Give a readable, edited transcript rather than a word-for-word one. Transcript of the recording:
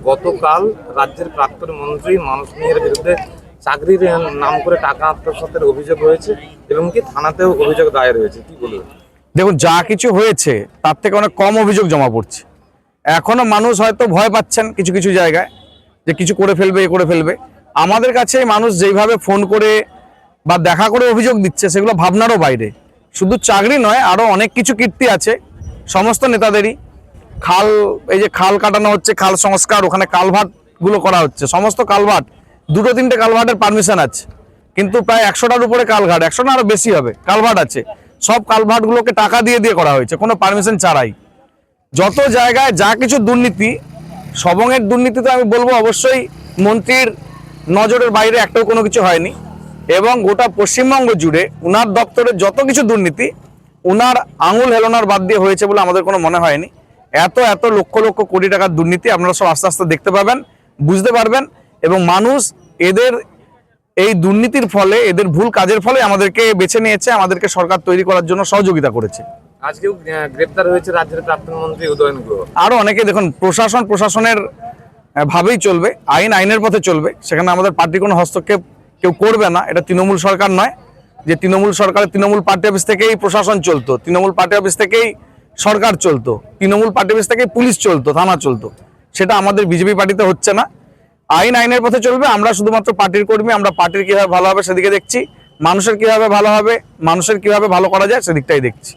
গতকাল রাজ্যের প্রাক্তন মন্ত্রী মানস মিয়ার বিরুদ্ধে চাকরির নাম করে টাকা আত্মসাতের অভিযোগ হয়েছে এবং কি থানাতেও অভিযোগ দায়ের হয়েছে, কি বলবেন? দেখুন, যা কিছু হয়েছে তার থেকে অনেক কম অভিযোগ জমা পড়ছে। এখনো মানুষ হয়তো ভয় পাচ্ছেন কিছু কিছু জায়গায় যে কিছু করে ফেলবে, এ করে ফেলবে। আমাদের কাছে মানুষ যেইভাবে ফোন করে বা দেখা করে অভিযোগ দিচ্ছে সেগুলো ভাবনারও বাইরে। শুধু চাকরি নয়, আরও অনেক কিছু কীর্তি আছে সমস্ত নেতাদেরই। খাল, এই যে খাল কাটানো হচ্ছে, খাল সংস্কার, ওখানে কালভার্টগুলো করা হচ্ছে, সমস্ত কালভার্ট, দুটো তিনটে কালভার্টের পারমিশন আছে, কিন্তু প্রায় 100টার উপরে কালঘাট, 100 না আরও বেশি হবে কালভার্ট আছে। সব কালভার্টগুলোকে টাকা দিয়ে দিয়ে করা হয়েছে, কোনো পারমিশন ছাড়াই। যত জায়গায় যা কিছু দুর্নীতি, সবংয়ের দুর্নীতি তো আমি বলবো অবশ্যই মন্ত্রীর নজরের বাইরে একটাও কোনো কিছু হয়নি। এবং গোটা পশ্চিমবঙ্গ জুড়ে উনার দপ্তরের যত কিছু দুর্নীতি উনার আঙুল হেলনার বাদ দিয়ে হয়েছে বলে আমাদের কোনো মনে হয়নি। এত এত লক্ষ লক্ষ কোটি টাকার দুর্নীতি আপনারা সব আস্তে আস্তে দেখতে পাবেন, বুঝতে পারবেন। এবং মানুষ এদের এই দুর্নীতির ফলে, এদের ভুল কাজের ফলে আমাদেরকে বেছে নিয়েছে, আমাদেরকে সরকার তৈরি করার জন্য সহযোগিতা করেছে। আজকেও গ্রেপ্তার হয়েছে রাজ্যের প্রাক্তন মন্ত্রী উদয়ন গুহ। আরও অনেকে। দেখুন, প্রশাসনের ভাবেই চলবে, আইনের পথে চলবে, সেখানে আমাদের পার্টি কোনো হস্তক্ষেপ কেউ করবে না। এটা তৃণমূল সরকার নয় যে তৃণমূল সরকারের তৃণমূল পার্টি অফিস থেকেই প্রশাসন চলতো, তৃণমূল পার্টি অফিস থেকেই সরকার চলতো, তৃণমূল পার্টি অফিস থেকেই পুলিশ চলতো, থানা চলতো। সেটা আমাদের বিজেপি পার্টিতে হচ্ছে না। আইনের পথে চলবে। আমরা শুধুমাত্র পার্টির কর্মী, আমরা পার্টির কীভাবে ভালো হবে সেদিকে দেখছি, মানুষের কীভাবে ভালো হবে, মানুষের কীভাবে ভালো করা যায় সেদিকটাই দেখছি।